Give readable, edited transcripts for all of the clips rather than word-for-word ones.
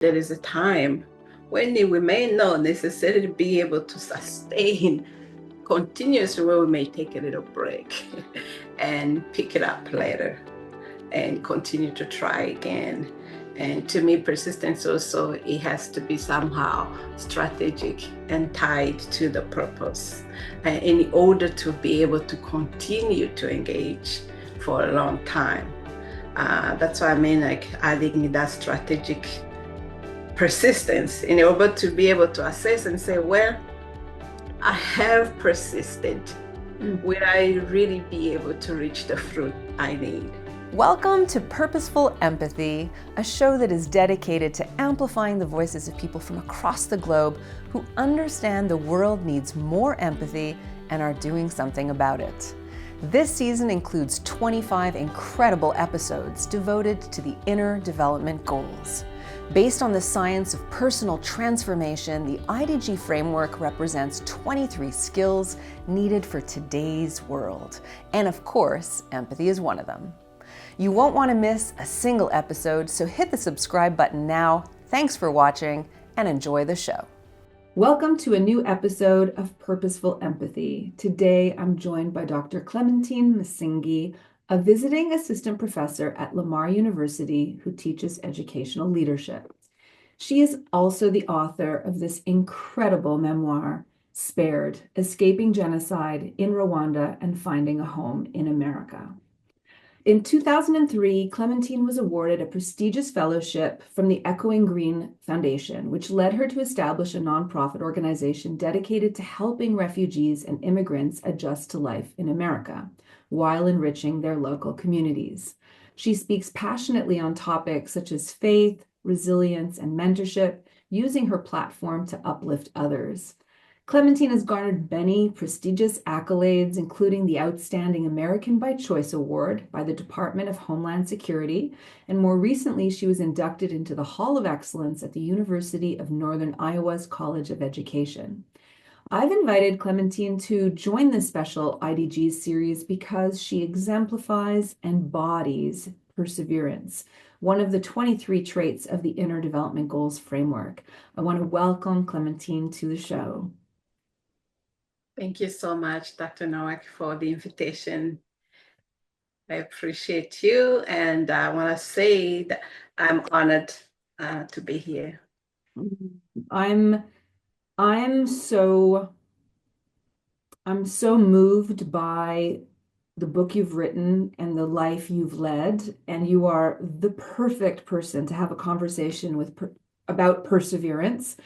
there is a time when we may not necessarily be able to sustain continuously, where we may take a little break and pick it up later and continue to try again. And to me, persistence also, it has to be somehow strategic and tied to the purpose in order to be able to continue to engage for a long time. That's what I mean, like adding that strategic persistence in order to be able to assess and say, well, I have persisted. Will I really be able to reach the fruit I need? Welcome to Purposeful Empathy, a show that is dedicated to amplifying the voices of people from across the globe who understand the world needs more empathy and are doing something about it. This season includes 25 incredible episodes devoted to the inner development goals. Based on the science of personal transformation, the IDG framework represents 23 skills needed for today's world. And of course, empathy is one of them. You won't want to miss a single episode, so hit the subscribe button now. Thanks for watching and enjoy the show. Welcome to a new episode of Purposeful Empathy. Today, I'm joined by Dr. Clementine Msengi, a visiting assistant professor at Lamar University who teaches educational leadership. She is also the author of this incredible memoir, Spared: Escaping Genocide in Rwanda and Finding a Home in America. In 2003, Clementine was awarded a prestigious fellowship from the Echoing Green Foundation, which led her to establish a nonprofit organization dedicated to helping refugees and immigrants adjust to life in America, while enriching their local communities. She speaks passionately on topics such as faith, resilience, and mentorship, using her platform to uplift others. Clementine has garnered many prestigious accolades, including the Outstanding American by Choice Award by the Department of Homeland Security, and more recently, she was inducted into the Hall of Excellence at the University of Northern Iowa's College of Education. I've invited Clementine to join this special IDG series because she exemplifies and embodies perseverance, one of the 23 traits of the Inner Development Goals framework. I want to welcome Clementine to the show. Thank you so much, Dr. Nowak, for the invitation. I appreciate you, and I want to say that I'm honored to be here. I'm so moved by the book you've written and the life you've led, and you are the perfect person to have a conversation with about perseverance.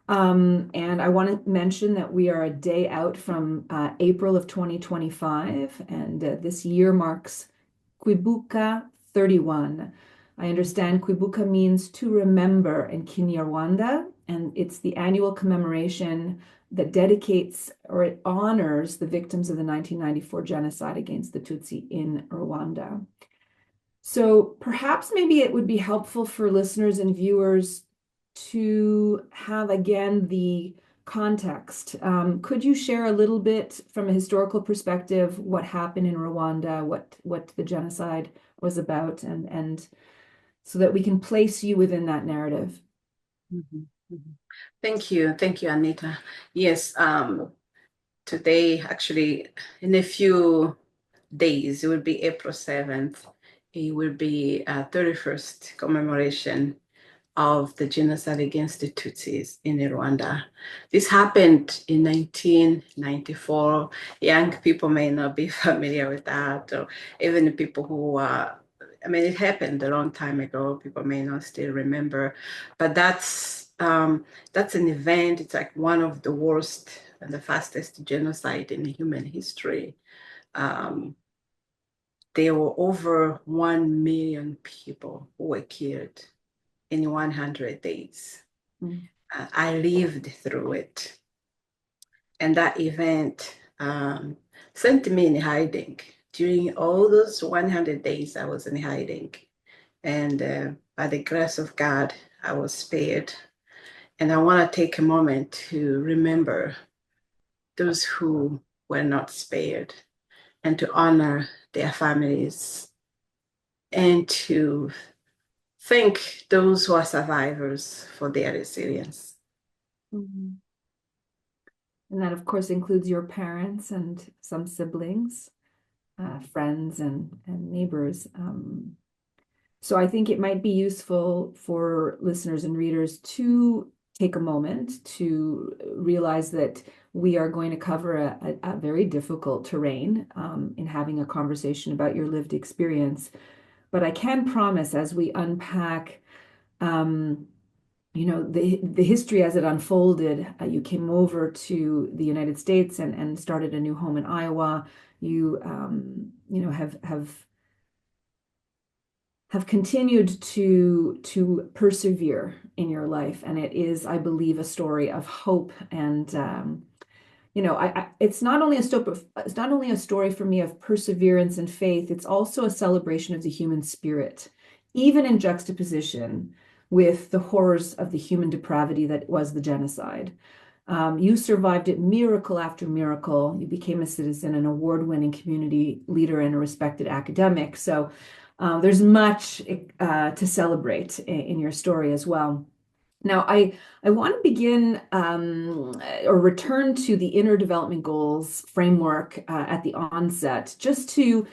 And I want to mention that we are a day out from April of 2025, and this year marks Kwibuka 31. I understand Kwibuka means to remember in Kinyarwanda, and it's the annual commemoration that dedicates or it honors the victims of the 1994 genocide against the Tutsi in Rwanda. So perhaps maybe it would be helpful for listeners and viewers to have again the context. Could you share a little bit from a historical perspective what happened in Rwanda, what the genocide was about, and so that we can place you within that narrative? Mm-hmm. Mm-hmm. Thank you, Anita. Yes, today, actually, in a few days, it will be April 7th. It will be a 31st commemoration of the genocide against the Tutsis in Rwanda. This happened in 1994. Young people may not be familiar with that, or even the people who are, it happened a long time ago. People may not still remember, but that's an event. It's like one of the worst and the fastest genocide in human history. There were over 1 million people who were killed in 100 days. I lived through it. And that event sent me in hiding. During all those 100 days, I was in hiding. And by the grace of God, I was spared. And I want to take a moment to remember those who were not spared and to honor their families and to thank those who are survivors for their resilience. Mhm. And that, of course, includes your parents and some siblings, friends, and neighbors. So I think it might be useful for listeners and readers to take a moment to realize that we are going to cover a very difficult terrain in having a conversation about your lived experience. But I can promise as we unpack the history as it unfolded. You came over to the United States and started a new home in Iowa. You have continued to persevere in your life, and it is, I believe, a story of hope. And it's not only a story for me of perseverance and faith. It's also a celebration of the human spirit, even in juxtaposition with the horrors of the human depravity that was the genocide. You survived it miracle after miracle. You became a citizen, an award-winning community leader, and a respected academic. So there's much to celebrate in your story as well. Now, I want to begin or return to the inner development goals framework at the onset, just to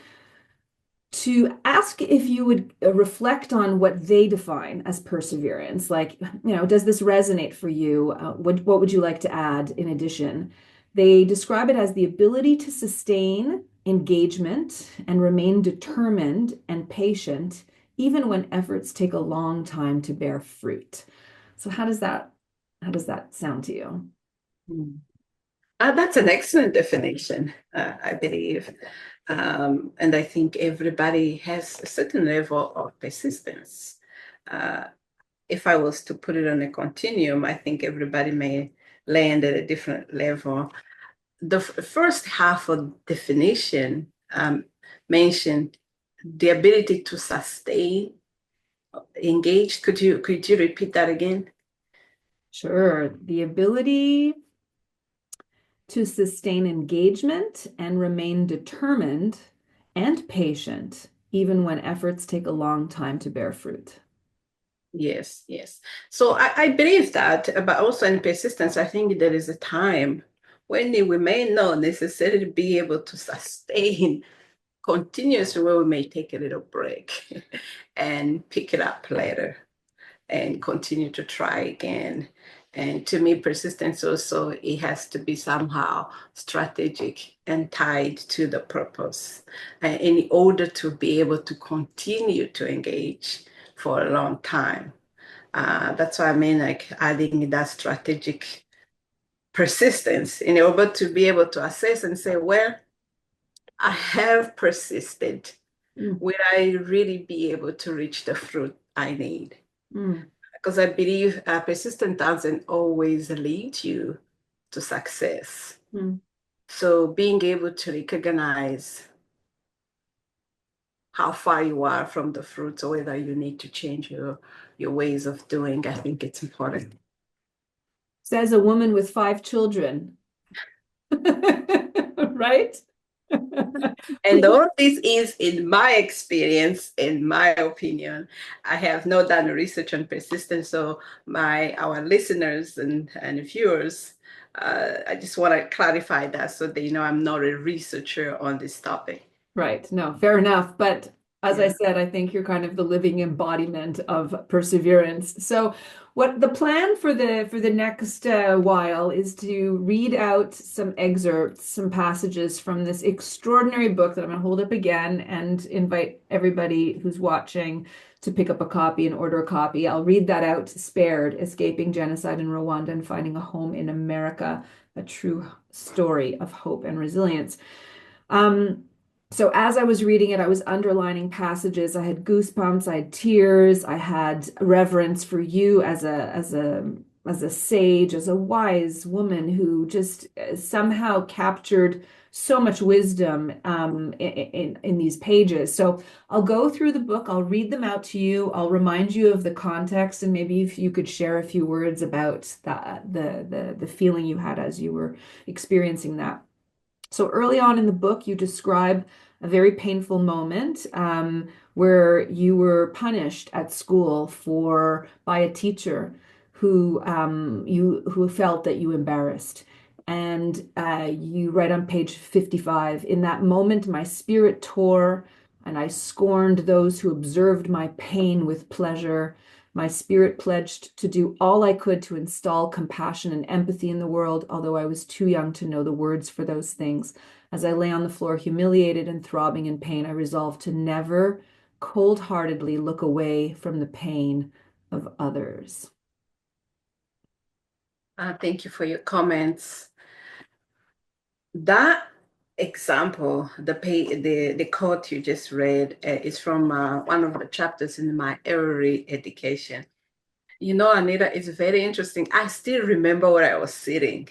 ask if you would reflect on what they define as perseverance. Like, does this resonate for you? What would you like to add in addition? They describe it as the ability to sustain engagement and remain determined and patient, even when efforts take a long time to bear fruit. So how does that sound to you? Mm. That's an excellent definition, I believe. And I think everybody has a certain level of persistence. Uh, if I was to put it on a continuum, I think everybody may land at a different level. The first half of definition mentioned the ability to sustain, engage. Could you repeat that again? Sure. The ability to sustain engagement and remain determined and patient, even when efforts take a long time to bear fruit. Yes, yes. So I believe that, but also in persistence, I think there is a time when we may not necessarily be able to sustain continuously, where we may take a little break and pick it up later and continue to try again. And to me, persistence also, it has to be somehow strategic and tied to the purpose in order to be able to continue to engage for a long time. That's what I mean, like adding that strategic persistence in order to be able to assess and say, well, I have persisted. Mm, Will I really be able to reach the fruit I need? mm, Because I believe persistence doesn't always lead you to success. mm. So being able to recognize how far you are from the fruits or whether you need to change your ways of doing, I think it's important. Says a woman with 5 children, right? And all this is, in my experience, in my opinion, I have not done research on persistence. So our listeners and viewers, I just want to clarify that so they know I'm not a researcher on this topic. Right. No, fair enough. But as I Yeah. said, I think you're kind of the living embodiment of perseverance. So what the plan for the next while is to read out some excerpts, some passages from this extraordinary book that I'm going to hold up again and invite everybody who's watching to pick up a copy and order a copy. I'll read that out, Spared: Escaping Genocide in Rwanda and Finding a Home in America, a true story of hope and resilience. Um, so as I was reading it, I was underlining passages. I had goosebumps, I had tears, I had reverence for you as a sage, as a wise woman who just somehow captured so much wisdom in these pages. So I'll go through the book, I'll read them out to you, I'll remind you of the context, and maybe if you could share a few words about the feeling you had as you were experiencing that. So early on in the book, you describe a very painful moment where you were punished at school for by a teacher who felt that you embarrassed. And you write on page 55, in that moment, my spirit tore, and I scorned those who observed my pain with pleasure. My spirit pledged to do all I could to install compassion and empathy in the world, although I was too young to know the words for those things. As I lay on the floor, humiliated and throbbing in pain, I resolved to never cold-heartedly look away from the pain of others. Thank you for your comments. That example, the quote you just read, is from one of the chapters in my early education. You know, Anita, it's very interesting. I still remember where I was sitting.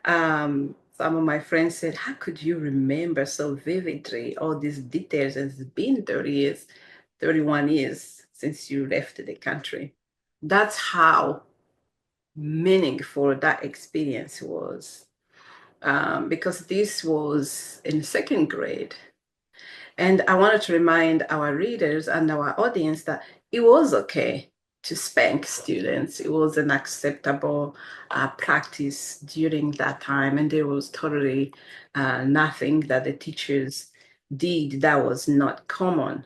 Some of my friends said, "How could you remember so vividly all these details? It's been 30 years, 31 years since you left the country." That's how meaningful that experience was. Because this was in second grade. And I wanted to remind our readers and our audience that it was okay to spank students. It was an acceptable practice during that time. And there was totally nothing that the teachers did that was not common.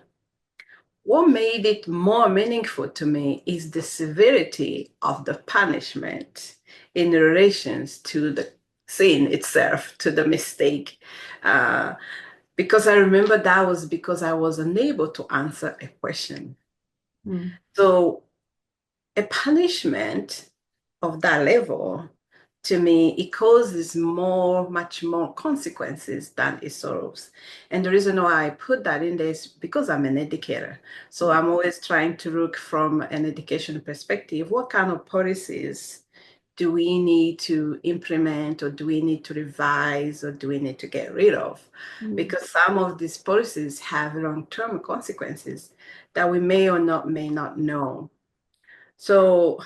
What made it more meaningful to me is the severity of the punishment in relation to the sin itself, to the mistake. Because I remember that was because I was unable to answer a question. Mm. So a punishment of that level, to me, it causes much more consequences than it solves. And the reason why I put that in there is because I'm an educator. So I'm always trying to look from an education perspective, what kind of policies do we need to implement, or do we need to revise, or do we need to get rid of? Because some of these policies have long-term consequences that we may not know. So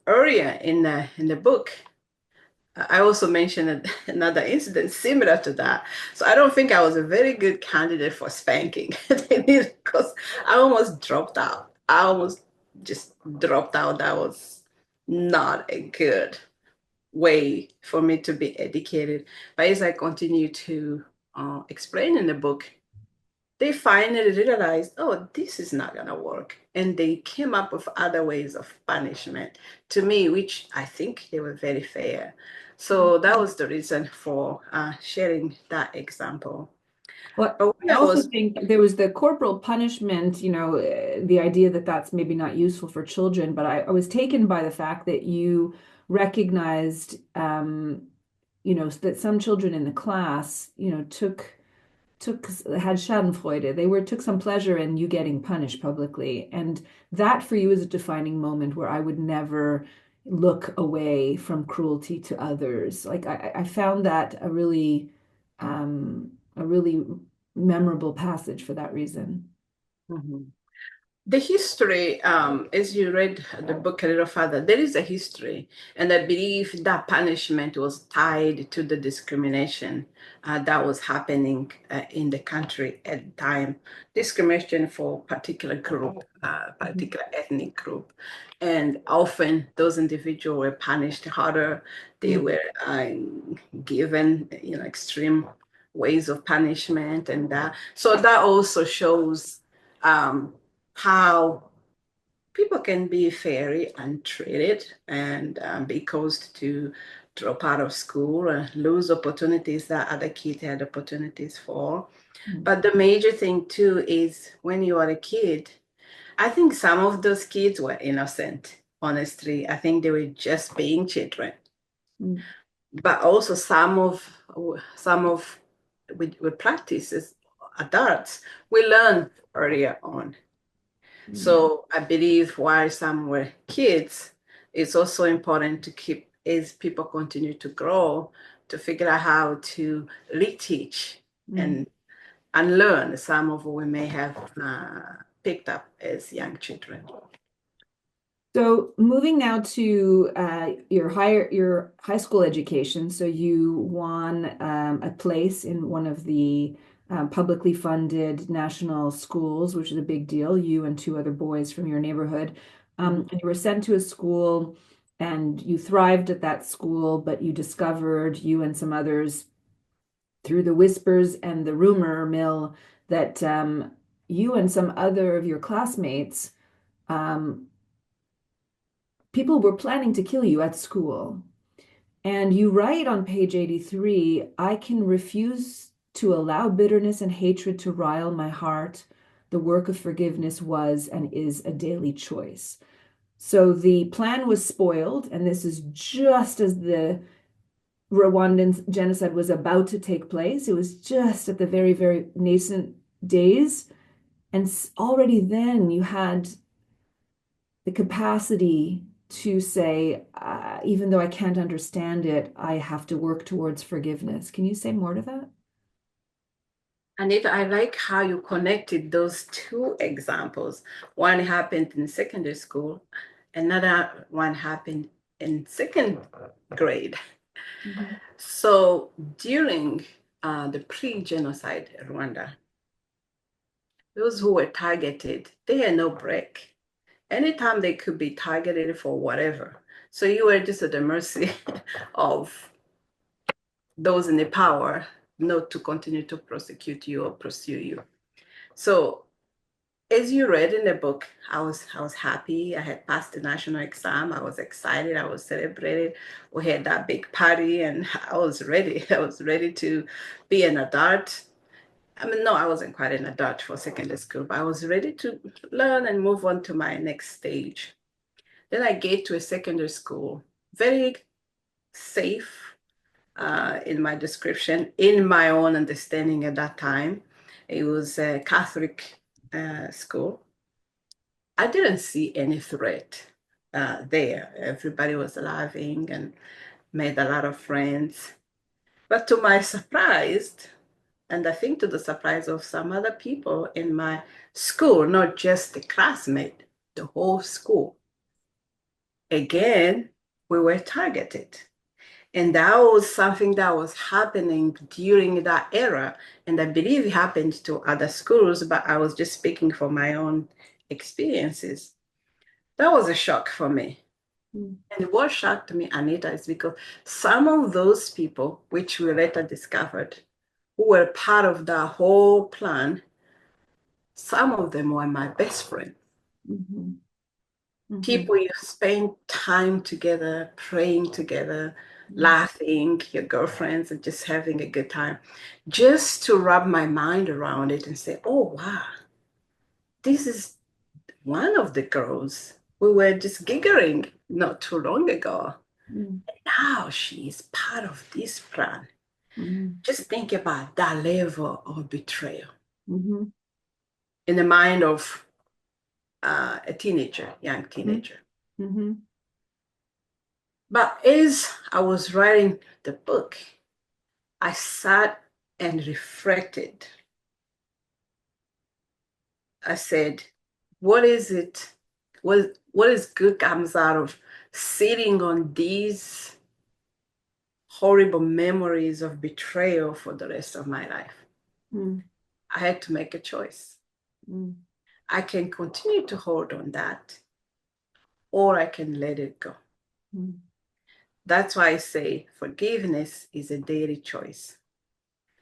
earlier in the book, I also mentioned another incident similar to that. So I don't think I was a very good candidate for spanking because I almost dropped out. I almost just dropped out. That was not a good way for me to be educated. But as I continue to explain in the book, they finally realized, oh, this is not going to work. And they came up with other ways of punishment to me, which I think they were very fair. So that was the reason for sharing that example. Well, But I when I also was, think there was the corporal punishment, the idea that that's maybe not useful for children, but I was taken by the fact that you recognized, that some children in the class, had Schadenfreude. Took some pleasure in you getting punished publicly. And that for you is a defining moment where I would never look away from cruelty to others. Like I found that a really memorable passage for that reason. Mhm. The history, as you read the book a little further, there is a history, and I believe that punishment was tied to the discrimination that was happening in the country at the time. Discrimination for particular group, particular ethnic group, and often those individuals were punished harder. They were given, extreme ways of punishment, and that. So that also shows. How people can be very untreated and be caused to drop out of school and lose opportunities that other kids had opportunities for. But the major thing too is when you are a kid, I think some of those kids were innocent. Honestly, I think they were just being children. Mm. But also some of with practices, adults, we learn earlier on. So I believe while some were kids, it's also important to keep, as people continue to grow, to figure out how to reteach Mm. and unlearn some of what we may have picked up as young children. So moving now to your high school education. So you won a place in one of the publicly funded national schools, which is a big deal, you and two other boys from your neighborhood. And you were sent to a school and you thrived at that school, but you discovered, you and some others, through the whispers and the rumor mill, that you and some other of your classmates, um, people were planning to kill you at school. And you write on page 83, I can refuse to allow bitterness and hatred to rile my heart. The work of forgiveness was and is a daily choice. So the plan was spoiled, and this is just as the Rwandan genocide was about to take place. It was just at the very, very nascent days. And already then you had the capacity to say, even though I can't understand it, I have to work towards forgiveness. Can you say more to that? Anita, I like how you connected those two examples. One happened in secondary school, another one happened in second grade. Mm-hmm. So during the pre-genocide Rwanda, those who were targeted, they had no break. Anytime they could be targeted for whatever. So you were just at the mercy of those in the power not to continue to prosecute you or pursue you. So as you read in the book, I was happy. I had passed the national exam. I was excited. I was celebrated. We had that big party, and I was ready. I was ready to be an adult. I mean, no, I wasn't quite an adult for secondary school, but I was ready to learn and move on to my next stage. Then I get to a secondary school, very safe in my description, in my own understanding at that time. It was a Catholic school. I didn't see any threat there. Everybody was laughing and made a lot of friends. But to my surprise, and I think to the surprise of some other people in my school, not just the classmate, the whole school, again, we were targeted. And that was something that was happening during that era. And I believe it happened to other schools, but I was just speaking from my own experiences. That was a shock for me. Mm. And what shocked me, Anita, is because some of those people, which we later discovered, who were part of the whole plan, some of them were my best friends. Mm-hmm. Mm-hmm. People you spend time together, praying together, Mm-hmm. laughing, your girlfriends, and just having a good time. Just to wrap my mind around it and say, oh, wow, this is one of the girls we were just giggling not too long ago. Mm-hmm. Now she is part of this plan. Mm-hmm. Just think about that level of betrayal Mm-hmm. in the mind of a teenager, young teenager. Mm-hmm. But as I was writing the book, I sat and reflected. I said, what is it? What is good comes out of sitting on these horrible memories of betrayal for the rest of my life? Mm-hmm. I had to make a choice. Mm-hmm. I can continue to hold on that, or I can let it go. Mm-hmm. That's why I say forgiveness is a daily choice.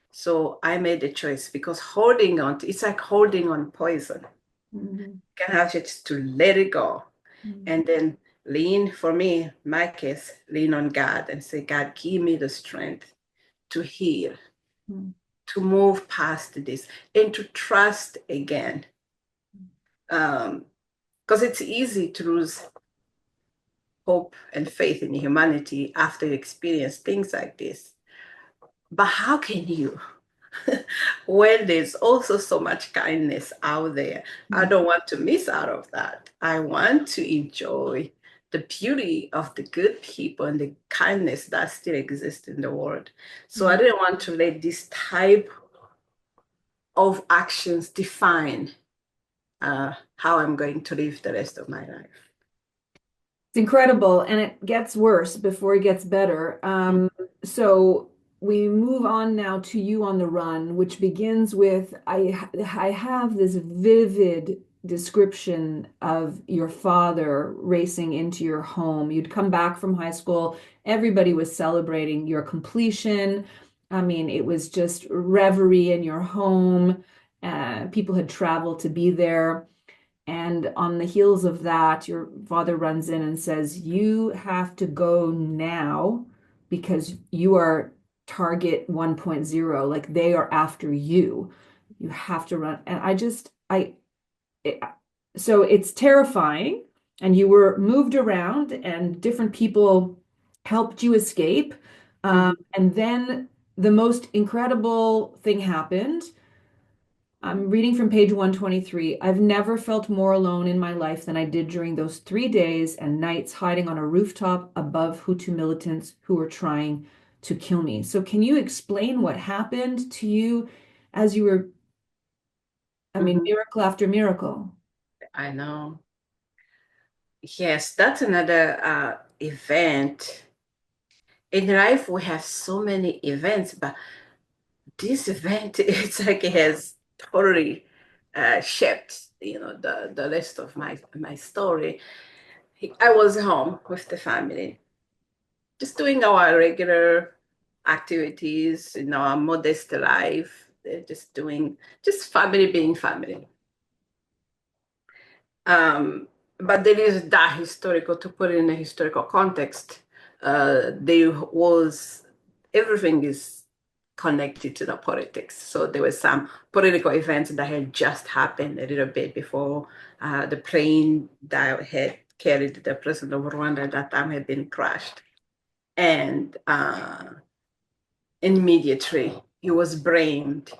So I made a choice because holding on, it's like holding on poison. Mm-hmm. You can have just to let it go and then lean, for me, my case, lean on God and say, God, give me the strength to heal, Mm-hmm. to move past this, and to trust again. Because it's easy to lose hope and faith in humanity after you experience things like this. But how can you when there's also so much kindness out there? I don't want to miss out of that. I want to enjoy the beauty of the good people and the kindness that still exists in the world. So I didn't want to let this type of actions define how I'm going to live the rest of my life. It's incredible, and it gets worse before it gets better. So we move on now to You on the Run, which begins with I have this vivid description of your father racing into your home. You'd come back from high school, everybody was celebrating your completion. I mean, it was just reverie in your home. People had traveled to be there. And on the heels of that, your father runs in and says, "You have to go now because you are target 1.0. Like they are after you. You have to run." And it, so it's terrifying. And you were moved around, and different people helped you escape. And then the most incredible thing happened. I'm reading from page 123. "I've never felt more alone in my life than I did during those 3 days and nights hiding on a rooftop above Hutu militants who were trying to kill me." So can you explain what happened to you as you were, I mean, miracle after miracle? I know. Yes, that's another event. In life, we have so many events, but this event, it's like it has totally shaped, the rest of my story. I was home with the family, just doing our regular activities, our modest life, just family being family. But there is that historical, to put it in a historical context, there was, everything is connected to the politics. So there were some political events that had just happened a little bit before the plane that had carried the president of Rwanda at that time had been crashed. And immediately he was blamed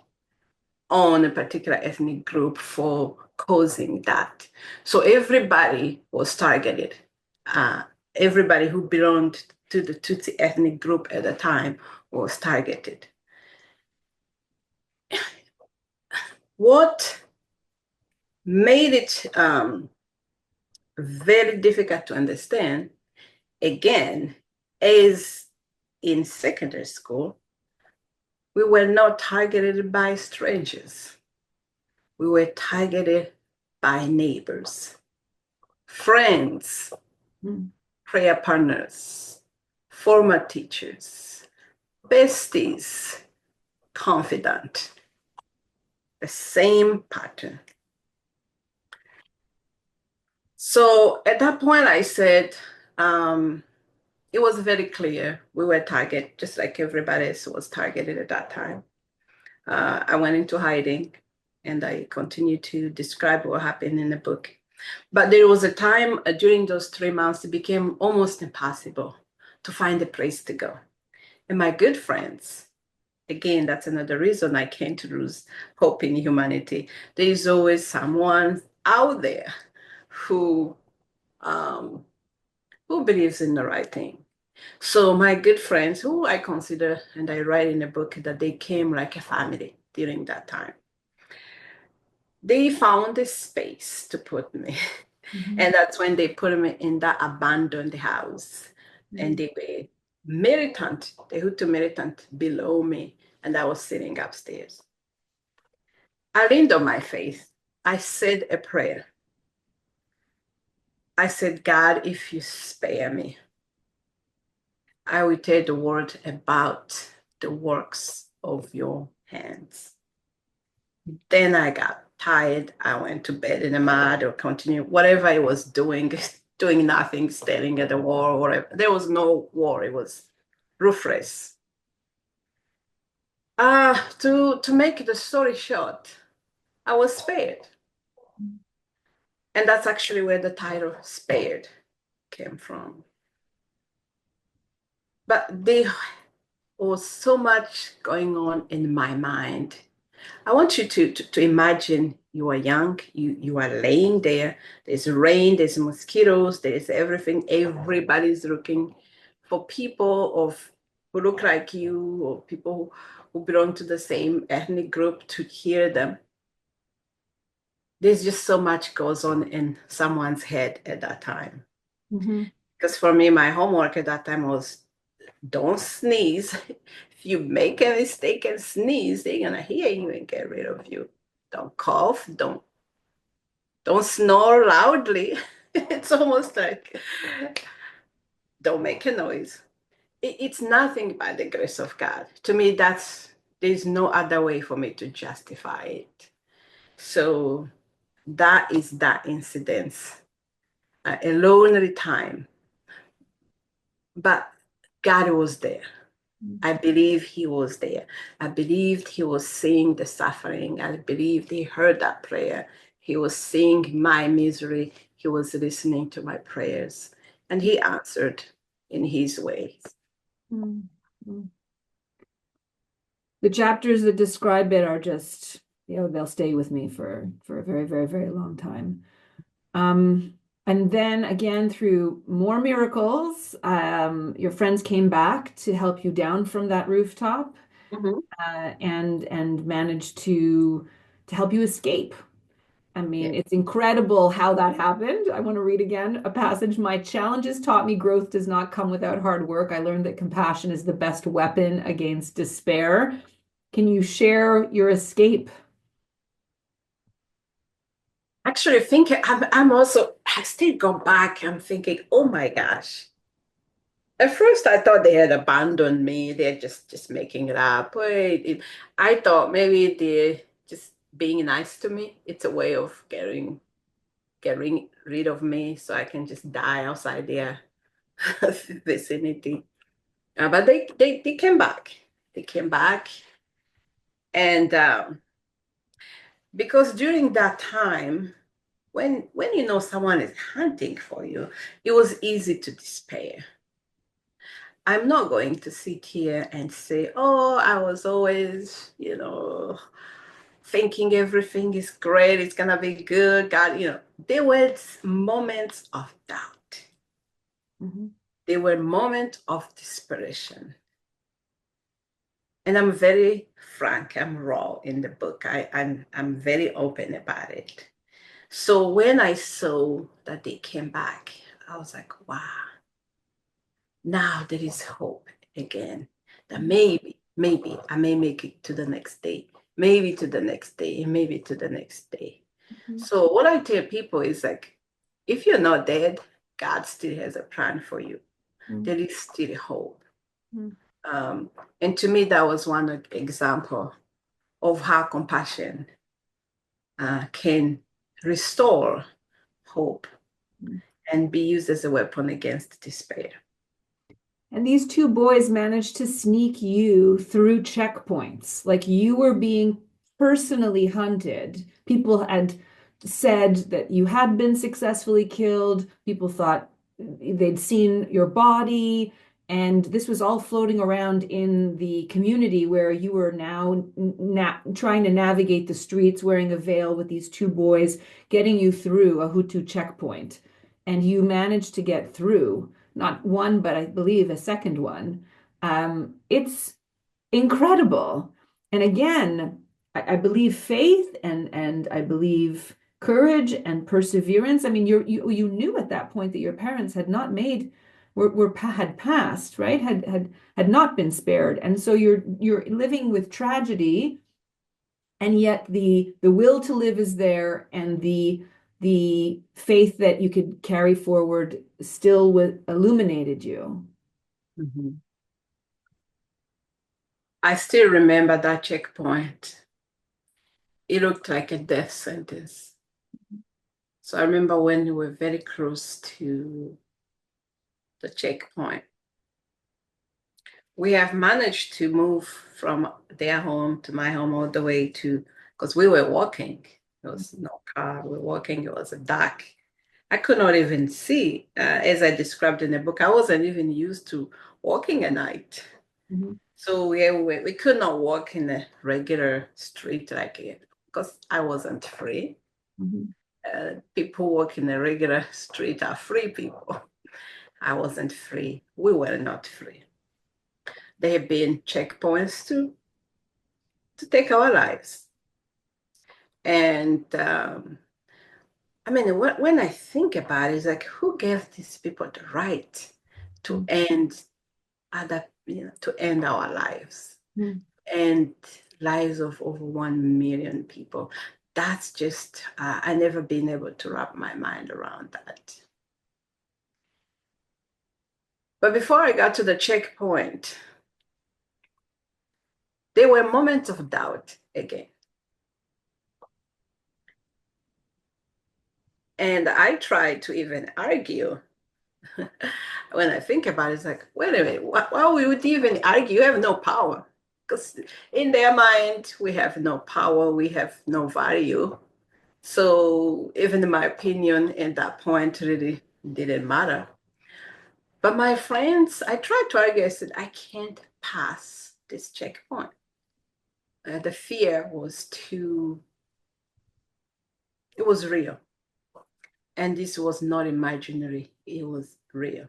on a particular ethnic group for causing that. So everybody was targeted. Everybody who belonged to the Tutsi ethnic group at the time was targeted. What made it very difficult to understand, again, is in secondary school, we were not targeted by strangers. We were targeted by neighbors, friends, prayer partners, former teachers, besties, confidant. The same pattern. So at that point, I said, it was very clear we were targeted, just like everybody else was targeted at that time. I went into hiding, and I continued to describe what happened in the book. But there was a time during those 3 months, it became almost impossible to find a place to go. And my good friends, again, that's another reason I came to lose hope in humanity. There is always someone out there who believes in the right thing. So my good friends, who I consider, and I write in the book, that they came like a family during that time, they found a space to put me. And that's when they put me in that abandoned house. And they were militant, the Hutu militant below me, and I was sitting upstairs. I leaned on my face. I said a prayer. I said, "God, if you spare me, I will tell the world about the works of your hands." Then I got tired. I went to bed in the mud or continued whatever I was doing, doing nothing, staring at the wall or whatever. There was no war. It was roofless. To make the story short, I was spared. And that's actually where the title "Spared" came from. But there was so much going on in my mind. I want you to imagine you are young, you are laying there, there's rain, there's mosquitoes, there's everything. Everybody's looking for people who look like you, or people who belong to the same ethnic group, to hear them. There's just so much goes on in someone's head at that time. Because for me, my homework at that time was don't sneeze. If you make a mistake and sneeze, they're gonna hear you and get rid of you. Don't cough, don't snore loudly. It's almost like don't make a noise. It's nothing but the grace of God. To me, there's no other way for me to justify it. So that is that incident, a lonely time. But God was there. I believe he was there. I believed he was seeing the suffering. I believed he heard that prayer. He was seeing my misery. He was listening to my prayers. And he answered in his way. Mm-hmm. The chapters that describe it are just, they'll stay with me for a very, very, very long time. And then again, through more miracles, your friends came back to help you down from that rooftop, and managed to help you escape. I mean, Yeah. it's incredible how that happened. I want to read again a passage. My challenges taught me growth does not come without hard work. I learned that compassion is the best weapon against despair. Can you share your escape? Actually, I still go back. I'm thinking, oh my gosh. At first, I thought they had abandoned me. They're just making it up. I thought maybe they're just being nice to me. It's a way of getting rid of me so I can just die outside their vicinity. But they came back. They came back. And because during that time, when you know someone is hunting for you, it was easy to despair. I'm not going to sit here and say, oh, I was always, thinking everything is great, it's gonna be good. God, there were moments of doubt. Mm-hmm. There were moments of desperation. And I'm very frank, I'm raw in the book. I'm very open about it. So when I saw that they came back, I was like, wow, now there is hope again. That maybe I may make it to the next day, maybe to the next day, and maybe to the next day. Mm-hmm. So what I tell people is like, if you're not dead, God still has a plan for you. There is still hope. And to me, that was one example of how compassion can restore hope and be used as a weapon against despair. And these two boys managed to sneak you through checkpoints. Like you were being personally hunted. People had said that you had been successfully killed. People thought they'd seen your body. And this was all floating around in the community where you were now trying to navigate the streets wearing a veil with these two boys getting you through a Hutu checkpoint. And you managed to get through, not one, but I believe a second one. It's incredible. And again, I believe faith and I believe courage and perseverance. I mean, you knew at that point that your parents had not made had passed, right? Had not been spared. And so you're living with tragedy, and yet the will to live is there, and the faith that you could carry forward still illuminated you. Mm-hmm. I still remember that checkpoint. It looked like a death sentence. So I remember when we were very close to the checkpoint. We have managed to move from their home to my home all the way to, because we were walking. There was no car. We were walking. It was dark. I could not even see, as I described in the book. I wasn't even used to walking at night. Mm-hmm. So we could not walk in a regular street like it because I wasn't free. Mm-hmm. People walk in a regular street are free people. I wasn't free. We were not free. There have been checkpoints to take our lives. And I mean, when I think about it, it's like, who gave these people the right to end to end our lives Mm. and lives of over 1 million people. That's just, I never been able to wrap my mind around that. But before I got to the checkpoint, there were moments of doubt again. And I tried to even argue. When I think about it, it's like, wait a minute, why we would even argue? You have no power. Because in their mind, we have no power, we have no value. So even in my opinion, at that point, really didn't matter. But my friends, I tried to argue. I said, I can't pass this checkpoint. The fear was it was real. And this was not imaginary, it was real.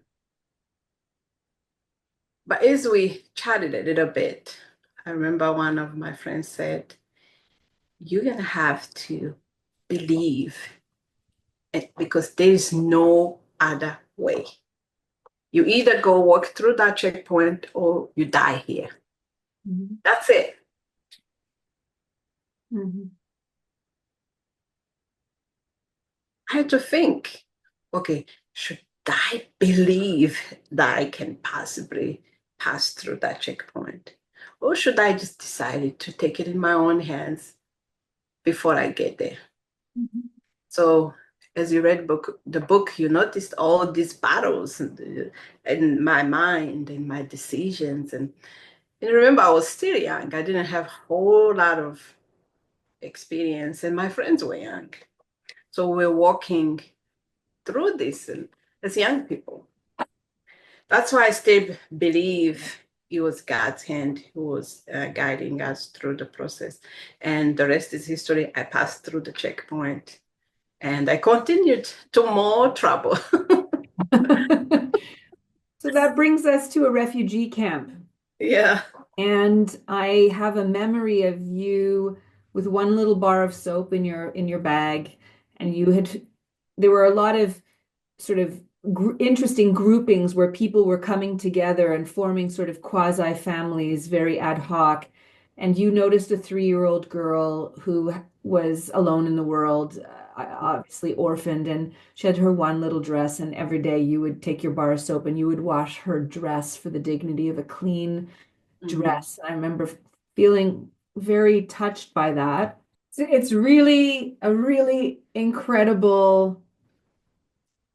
But as we chatted a little bit, I remember one of my friends said, you're going to have to believe it because there's no other way. You either go walk through that checkpoint or you die here. Mm-hmm. That's it. Mm-hmm. I had to think, okay, should I believe that I can possibly pass through that checkpoint? Or should I just decide to take it in my own hands before I get there? Mm-hmm. So as you read the book, you noticed all these battles in my mind and my decisions. And remember, I was still young. I didn't have a whole lot of experience, and my friends were young. So we're walking through this as young people. That's why I still believe it was God's hand who was guiding us through the process. And the rest is history. I passed through the checkpoint and I continued to more trouble. So that brings us to a refugee camp. Yeah. And I have a memory of you with one little bar of soap in your bag, and there were a lot of sort of interesting groupings where people were coming together and forming sort of quasi families, very ad hoc. And you noticed a 3-year-old girl who was alone in the world, obviously orphaned, and she had her one little dress. And every day you would take your bar of soap and you would wash her dress for the dignity of a clean dress. I remember feeling very touched by that. It's really a really incredible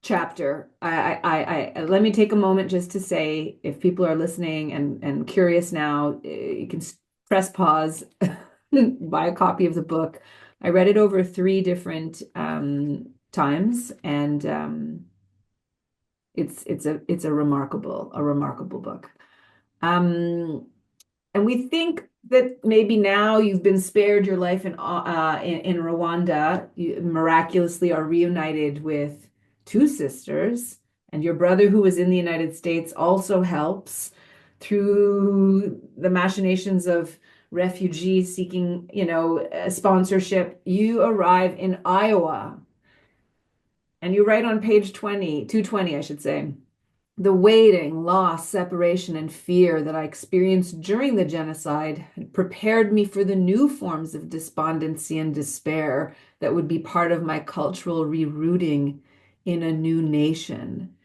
chapter. Let me take a moment just to say, if people are listening and curious now, you can press pause, buy a copy of the book. I read it over 3 different times, and it's a remarkable book. And we think that maybe now you've been spared your life in Rwanda. You miraculously are reunited with 2 sisters, and your brother, who was in the United States, also helps through the machinations of refugees seeking, a sponsorship. You arrive in Iowa, and you write on page 220, I should say. The waiting, loss, separation, and fear that I experienced during the genocide had prepared me for the new forms of despondency and despair that would be part of my cultural rerouting in a new nation.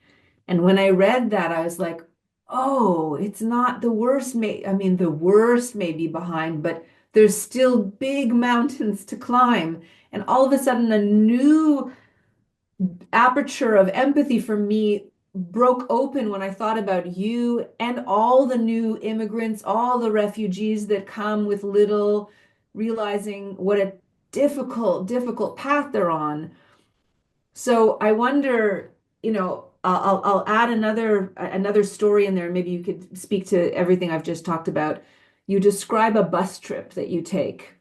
And when I read that, I was like, oh, it's not the worst. The worst may be behind, but there's still big mountains to climb. And all of a sudden, a new aperture of empathy for me broke open when I thought about you and all the new immigrants, all the refugees that come with little, realizing what a difficult path they're on. So I wonder, I'll add another story in there. Maybe you could speak to everything I've just talked about. You describe a bus trip that you take.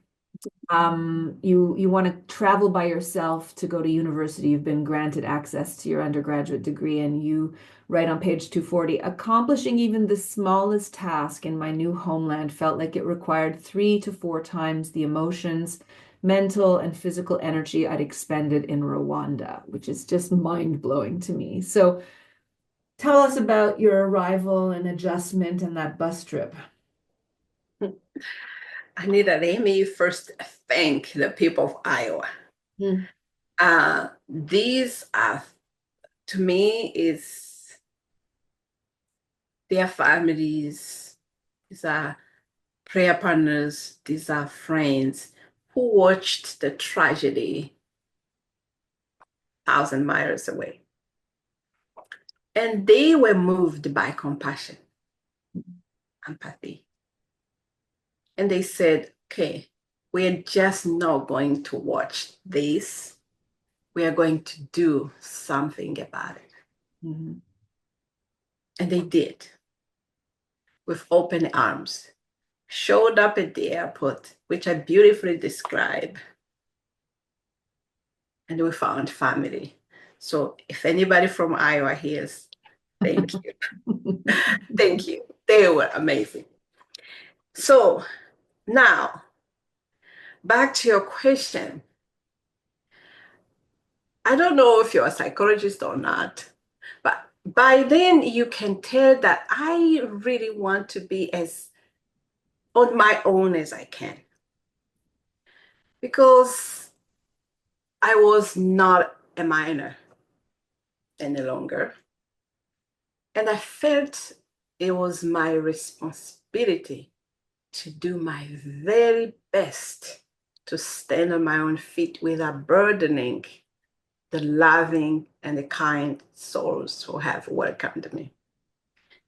You want to travel by yourself to go to university. You've been granted access to your undergraduate degree, and you write on page 240, accomplishing even the smallest task in my new homeland felt like it required 3 to 4 times the emotions, mental and physical energy I'd expended in Rwanda, which is just mind-blowing to me. So Tell us about your arrival and adjustment and that bus trip. Anita, let me first thank the people of Iowa. Mm. These are, to me, is their families, these are prayer partners, these are friends who watched the tragedy 1,000 miles away. And they were moved by compassion, empathy. And they said, okay, we're just not going to watch this. We are going to do something about it. Mm-hmm. And they did with open arms. Showed up at the airport, which I beautifully describe. And we found family. So if anybody from Iowa hears, thank you. Thank you. They were amazing. So now, back to your question. I don't know if you're a psychologist or not, but by then you can tell that I really want to be as on my own as I can. Because I was not a minor any longer. And I felt it was my responsibility to do my very best to stand on my own feet without burdening the loving and the kind souls who have welcomed me.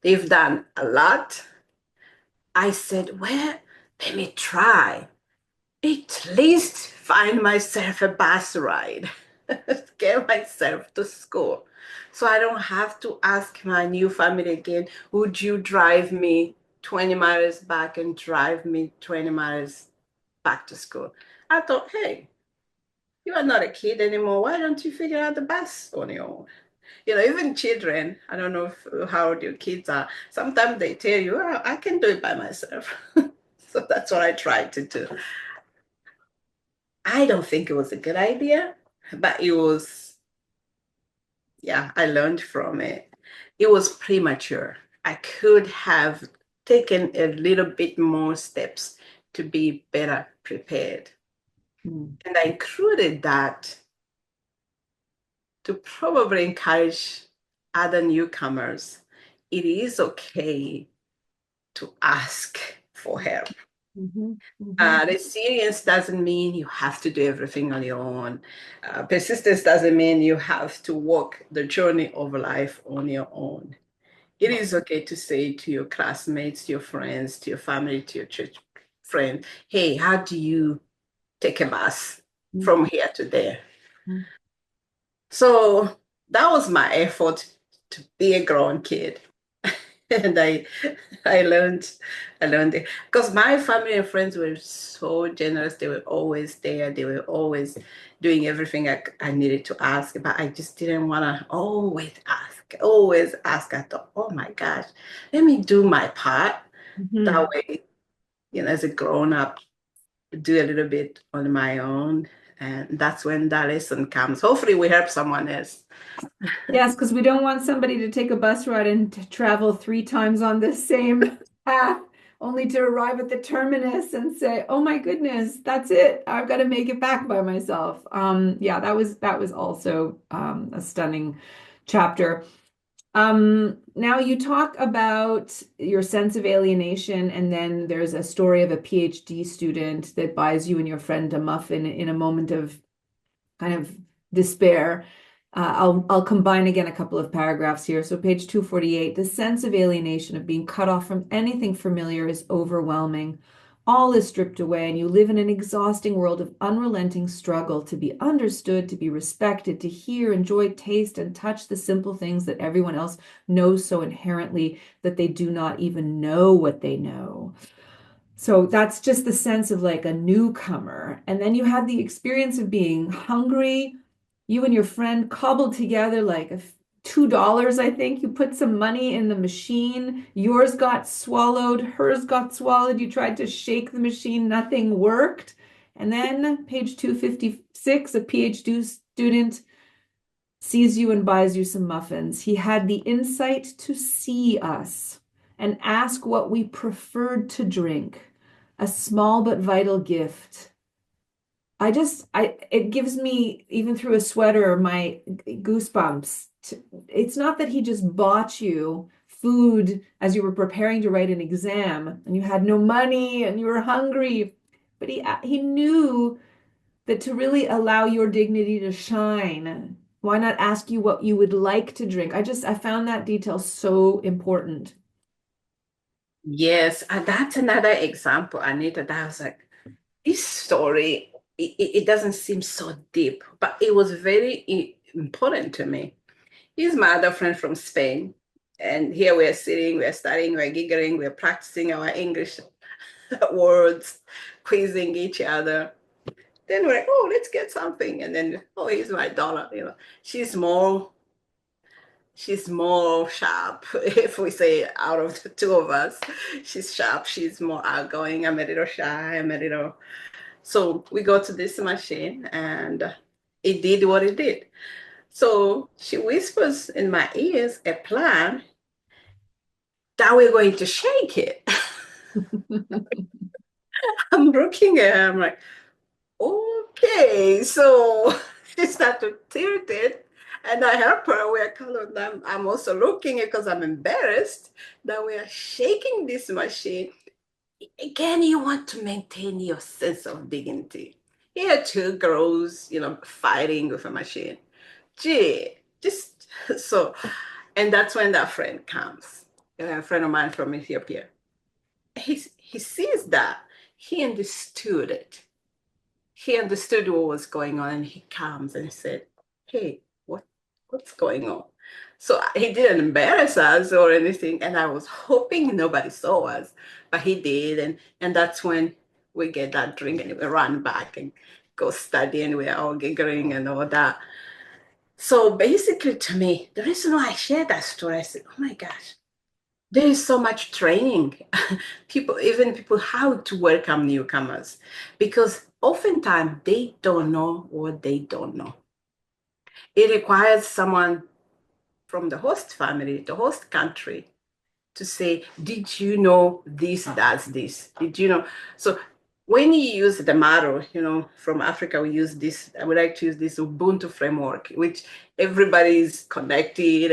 They've done a lot. I said, well, let me try. At least find myself a bus ride, get myself to school. So I don't have to ask my new family again, would you drive me 20 miles back and drive me 20 miles back to school? I thought, hey, you are not a kid anymore. Why don't you figure out the bus on your own? Even children, I don't know how old your kids are. Sometimes they tell you, oh, I can do it by myself. So that's what I tried to do. I don't think it was a good idea, but it was, yeah, I learned from it. It was premature. I could have taken a little bit more steps to be better prepared. Mm. And I included that to probably encourage other newcomers. It is okay to ask for help. Mm-hmm. Mm-hmm. Resilience doesn't mean you have to do everything on your own. Persistence doesn't mean you have to walk the journey of life on your own. It is okay to say to your classmates, to your friends, to your family, to your church friend, hey, how do you take a bus from here to there? Mm-hmm. So that was my effort to be a grown kid. And I learned it because my family and friends were so generous. They were always there. They were always doing everything I needed to ask, but I just didn't want to always ask, always ask. I thought, oh my gosh, let me do my part. Mm-hmm. That way, as a grown up, do a little bit on my own. And that's when that lesson comes. Hopefully we help someone else. Yes, because we don't want somebody to take a bus ride and to travel 3 times on the same path, only to arrive at the terminus and say, "Oh my goodness, that's it. I've got to make it back by myself." Yeah, that was also a stunning chapter. Now you talk about your sense of alienation, and then there's a story of a PhD student that buys you and your friend a muffin in a moment of kind of despair. I'll combine again a couple of paragraphs here. So page 248, the sense of alienation, of being cut off from anything familiar, is overwhelming. All is stripped away, and you live in an exhausting world of unrelenting struggle to be understood, to be respected, to hear, enjoy, taste, and touch the simple things that everyone else knows so inherently that they do not even know what they know. So that's just the sense of like a newcomer. And then you had the experience of being hungry. You and your friend cobbled together like $2, I think. You put some money in the machine. Yours got swallowed. Hers got swallowed. You tried to shake the machine. Nothing worked. And then page 256, a PhD student sees you and buys you some muffins. He had the insight to see us and ask what we preferred to drink, a small but vital gift. It gives me, even through a sweater, my goosebumps. It's not that he just bought you food as you were preparing to write an exam and you had no money and you were hungry, but he knew that to really allow your dignity to shine, why not ask you what you would like to drink? I found that detail so important. Yes, and that's another example, Anita. That was like, this story, it doesn't seem so deep, but it was very important to me. He's my other friend from Spain. And here we're sitting, we're studying, we're giggling, we're practicing our English words, quizzing each other. Then we're like, oh, let's get something. And then, oh, here's my daughter. She's more she's more sharp. If we say out of the two of us, she's sharp. She's more outgoing. I'm a little shy. I'm a little. So we go to this machine and it did what it did. So she whispers in my ears a plan that we're going to shake it. I'm looking at her, I'm like, okay. So she started to tilt it. And I help her. We're kind of, I'm also looking because I'm embarrassed that we are shaking this machine. Again, you want to maintain your sense of dignity. Here, two girls, fighting with a machine. Gee, just so. And that's when that friend comes, a friend of mine from Ethiopia. He sees that. He understood it. He understood what was going on, and he comes and he said, hey, what's going on? So he didn't embarrass us or anything, and I was hoping nobody saw us, but he did, and that's when we get that drink and we run back and go study, and we're all giggling and all that. So basically, to me, the reason why I shared that story, I said, oh my gosh, there is so much training. Even people, how to welcome newcomers, because oftentimes they don't know what they don't know. It requires someone from the host family, the host country, to say, did you know this does this? Did you know? So when you use the model, from Africa, we use this, I would like to use this Ubuntu framework, which everybody's connected,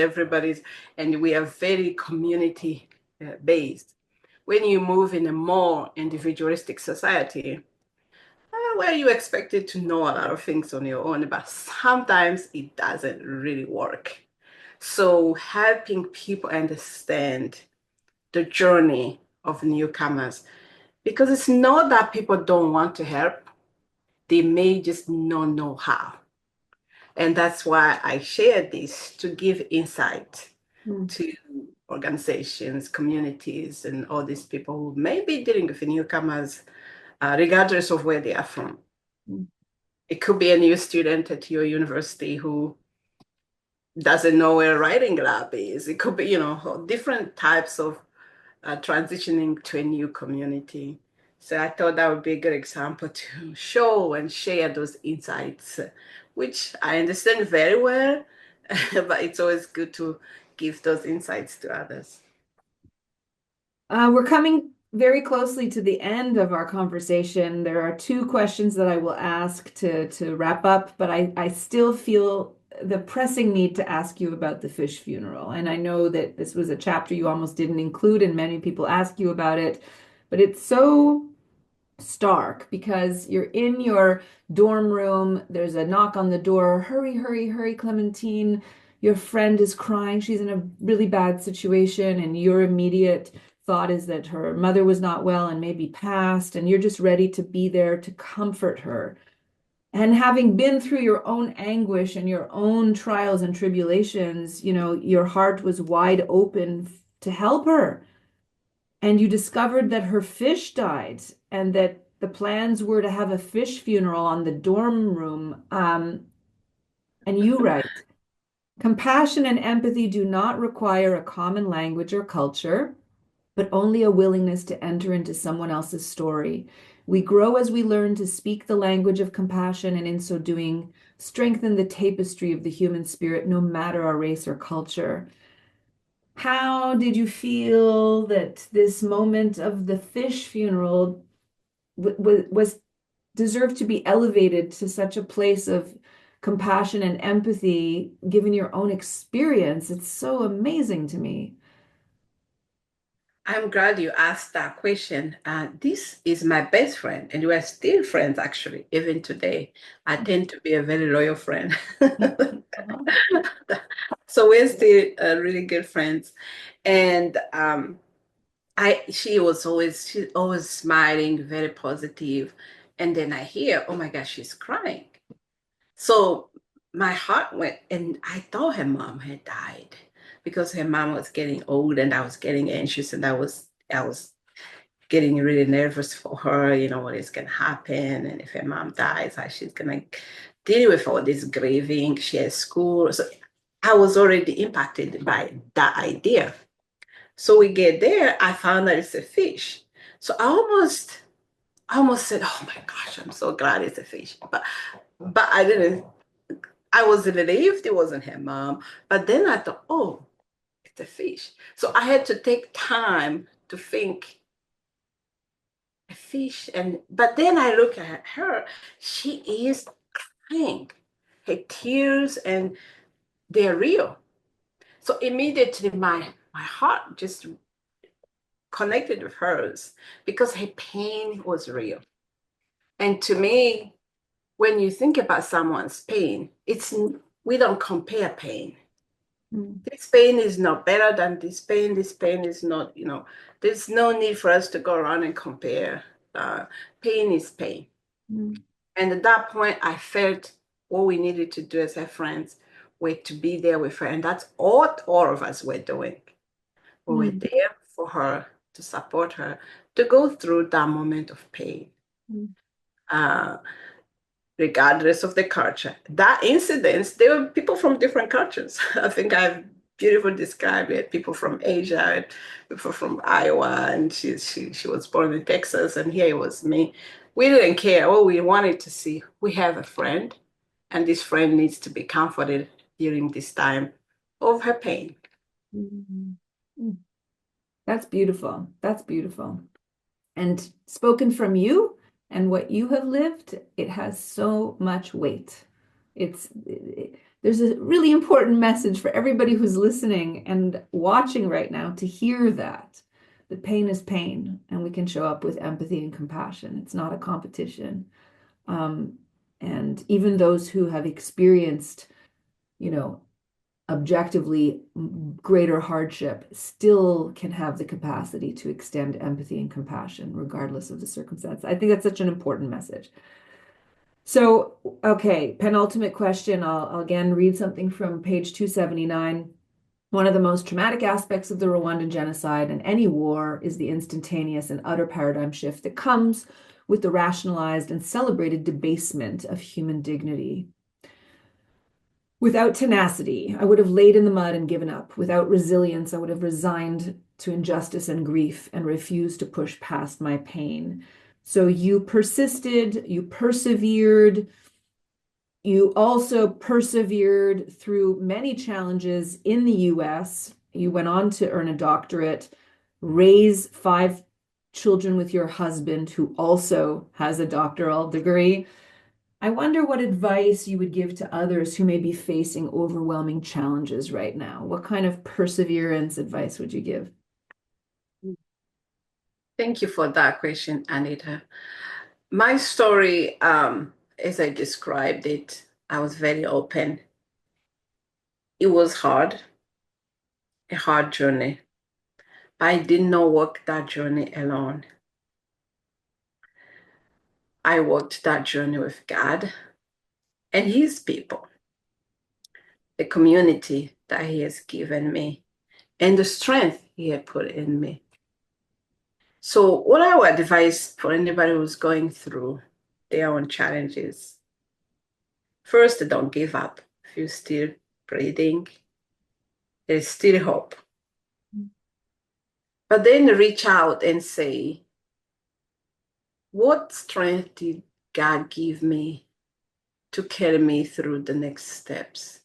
and we are very community based. When you move in a more individualistic society, where you expected to know a lot of things on your own, but sometimes it doesn't really work. So helping people understand the journey of newcomers, because it's not that people don't want to help, they may just not know how. And that's why I share this, to give insight to organizations, communities, and all these people who may be dealing with newcomers, regardless of where they are from. It could be a new student at your university who doesn't know where a writing lab is. It could be, different types of transitioning to a new community. So I thought that would be a good example to show and share those insights, which I understand very well, but it's always good to give those insights to others. We're coming very closely to the end of our conversation. There are two questions that I will ask to wrap up, but I still feel the pressing need to ask you about the fish funeral. And I know that this was a chapter you almost didn't include, and many people ask you about it, but it's so stark because you're in your dorm room, there's a knock on the door, hurry, hurry, hurry, Clementine, your friend is crying, she's in a really bad situation, and your immediate thought is that her mother was not well and maybe passed, and you're just ready to be there to comfort her. And having been through your own anguish and your own trials and tribulations, your heart was wide open to help her. And you discovered that her fish died and that the plans were to have a fish funeral on the dorm room. And you write, compassion and empathy do not require a common language or culture, but only a willingness to enter into someone else's story. We grow as we learn to speak the language of compassion, and in so doing, strengthen the tapestry of the human spirit, no matter our race or culture. How did you feel that this moment of the fish funeral was deserved to be elevated to such a place of compassion and empathy, given your own experience? It's so amazing to me. I'm glad you asked that question. This is my best friend, and we're still friends actually, even today. I tend to be a very loyal friend. So we're still really good friends. And she's always smiling, very positive. And then I hear, oh my gosh, she's crying. So my heart went, and I thought her mom had died because her mom was getting old, and I was getting anxious, and I was getting really nervous for her, what is going to happen, and if her mom dies, how she's going to deal with all this grieving. She has school, so I was already impacted by that idea. So we get there, I found that it's a fish. So I almost said, "Oh my gosh, I'm so glad it's a fish," but I didn't. I was relieved it wasn't her mom, but then I thought, oh, it's a fish. So I had to take time to think a fish, but then I look at her, she is crying. Her tears and they're real. So immediately my heart just connected with hers because her pain was real. And to me, when you think about someone's pain, we don't compare pain. This pain is not better than this pain. This pain is not, there's no need for us to go around and compare. Pain is pain. And at that point, I felt what we needed to do as her friends were to be there with her. And that's all of us were doing. We were there for her, to support her, to go through that moment of pain. Uh, Regardless of the culture. That incident, there were people from different cultures. I think I've beautifully described it. People from Asia, people from Iowa, and she was born in Texas, and here it was me. We didn't care. All we wanted to see, we have a friend, and this friend needs to be comforted during this time of her pain. That's beautiful. That's beautiful. And spoken from you and what you have lived, it has so much weight. There's a really important message for everybody who's listening and watching right now to hear that. The pain is pain, and we can show up with empathy and compassion. It's not a competition. And even those who have experienced, objectively greater hardship still can have the capacity to extend empathy and compassion regardless of the circumstance. I think that's such an important message. So, okay, penultimate question. I'll again read something from page 279. One of the most traumatic aspects of the Rwandan genocide and any war is the instantaneous and utter paradigm shift that comes with the rationalized and celebrated debasement of human dignity. Without tenacity, I would have laid in the mud and given up. Without resilience, I would have resigned to injustice and grief and refused to push past my pain. So you persisted, you persevered. You also persevered through many challenges in the US. You went on to earn a doctorate, raise 5 children with your husband, who also has a doctoral degree. I wonder what advice you would give to others who may be facing overwhelming challenges right now. What kind of perseverance advice would you give? Thank you for that question, Anita. My story, as I described it, I was very open. It was hard, a hard journey. I did not walk that journey alone. I walked that journey with God and His people, the community that He has given me, and the strength He had put in me. So, what I would advise for anybody who's going through their own challenges, first, don't give up. If you're still breathing, there's still hope. But then reach out and say, what strength did God give me to carry me through the next steps.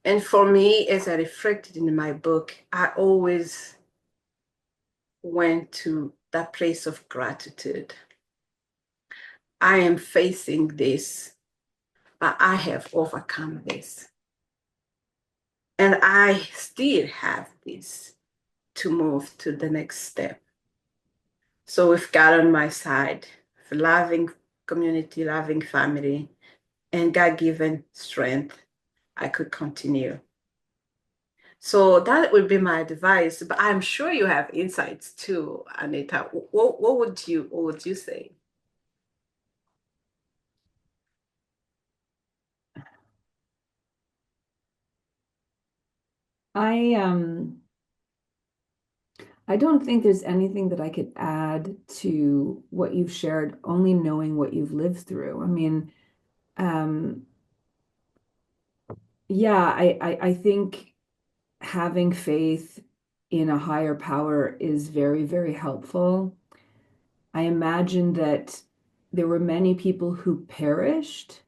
And for me, as I reflected in my book, I always went to that place of gratitude. I am facing this, but I have overcome this. And I still have this to move to the next step. So with God on my side, with loving community, loving family, and God-given strength, I could continue. So that would be my advice, but I'm sure you have insights too, Anita. What would you say? I don't think there's anything that I could add to what you've shared, only knowing what you've lived through. I mean, yeah, I think having faith in a higher power is very, very helpful. I imagine that there were many people who perished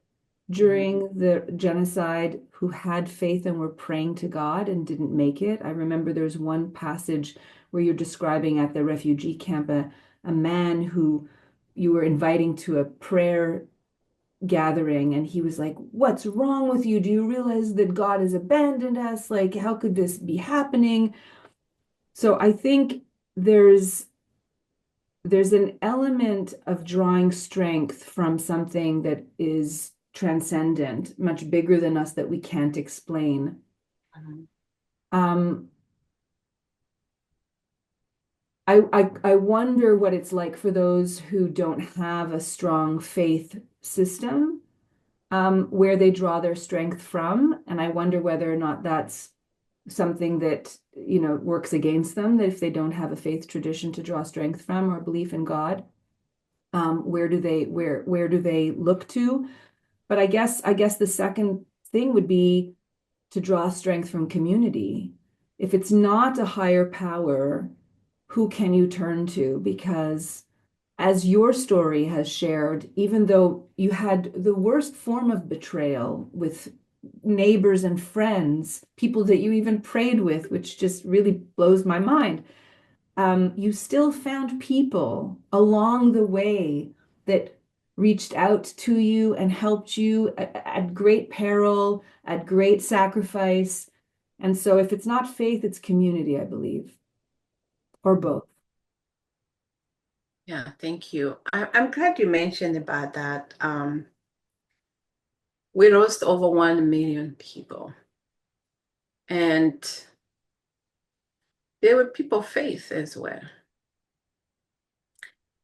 during the genocide who had faith and were praying to God and didn't make it. I remember there's one passage where you're describing at the refugee camp a man who you were inviting to a prayer gathering, and he was like, "What's wrong with you? Do you realize that God has abandoned us? Like, how could this be happening?" So I think there's an element of drawing strength from something that is transcendent, much bigger than us, that we can't explain. Um, I wonder what it's like for those who don't have a strong faith system, where they draw their strength from. And I wonder whether or not that's something that, works against them, that if they don't have a faith tradition to draw strength from or belief in God, where do they look to? But I guess the second thing would be to draw strength from community. If it's not a higher power, who can you turn to? Because as your story has shared, even though you had the worst form of betrayal with neighbors and friends, people that you even prayed with, which just really blows my mind, you still found people along the way that reached out to you and helped you at great peril, at great sacrifice. And so if it's not faith, it's community, I believe, or both. Yeah, thank you. I'm glad you mentioned about that. We lost over 1 million people. And there were people of faith as well.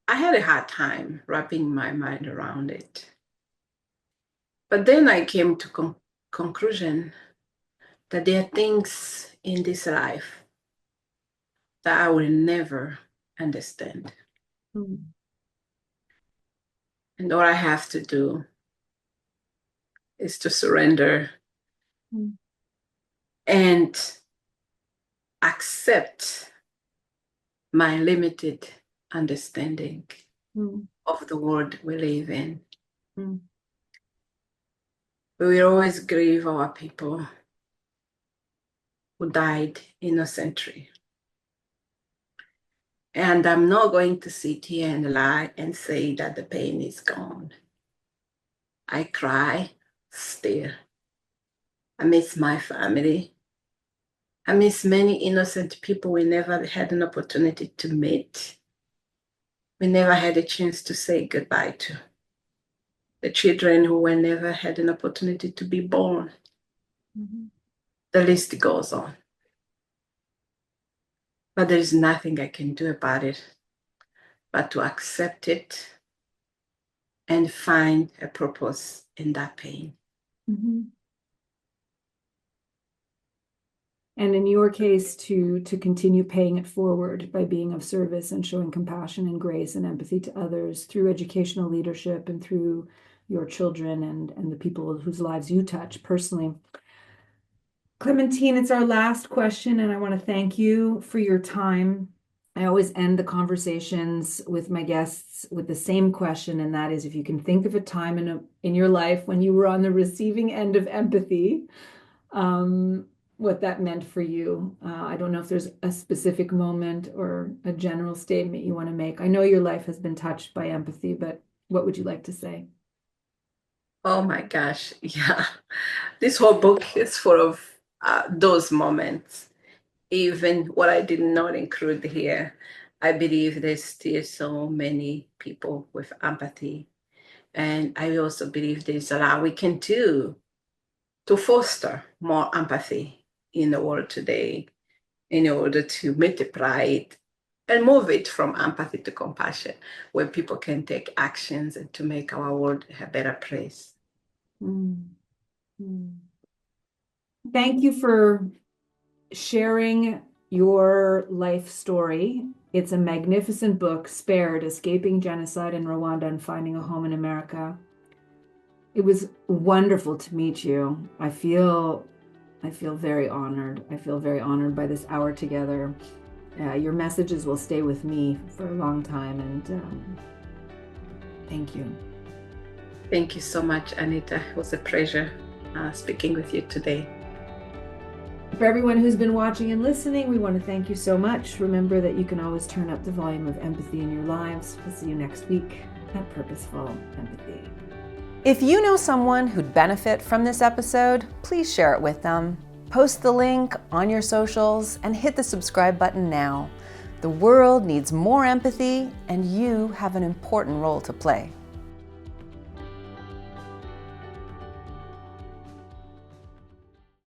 I had a hard time wrapping my mind around it. But then I came to conclusion that there are things in this life that I will never understand. Mm. And all I have to do is to surrender and accept my limited understanding of the world we live in. We will always grieve our people who died innocently. And I'm not going to sit here and lie and say that the pain is gone. I cry still. I miss my family. I miss many innocent people we never had an opportunity to meet. We never had a chance to say goodbye to. The children who were never had an opportunity to be born. The list goes on. But there is nothing I can do about it but to accept it and find a purpose in that pain. And in your case, to continue paying it forward by being of service and showing compassion and grace and empathy to others through educational leadership and through your children and the people whose lives you touch personally. Clementine, it's our last question, and I want to thank you for your time. I always end the conversations with my guests with the same question, and that is, if you can think of a time in your life when you were on the receiving end of empathy, what that meant for you. I don't know if there's a specific moment or a general statement you want to make. I know your life has been touched by empathy, but what would you like to say? Oh my gosh, yeah. This whole book is full of those moments. Even what I did not include here, I believe there's still so many people with empathy. And I also believe there's a lot we can do to foster more empathy in the world today in order to multiply it and move it from empathy to compassion, where people can take actions and to make our world a better place. Mm. Mm. Thank you for sharing your life story. It's a magnificent book, Spared: Escaping Genocide in Rwanda and Finding a Home in America. It was wonderful to meet you. I feel very honored. I feel very honored by this hour together. Your messages will stay with me for a long time, and thank you. Thank you so much, Anita. It was a pleasure speaking with you today. For everyone who's been watching and listening, we want to thank you so much. Remember that you can always turn up the volume of empathy in your lives. We'll see you next week at Purposeful Empathy. If you know someone who'd benefit from this episode, please share it with them. Post the link on your socials and hit the subscribe button now. The world needs more empathy, and you have an important role to play.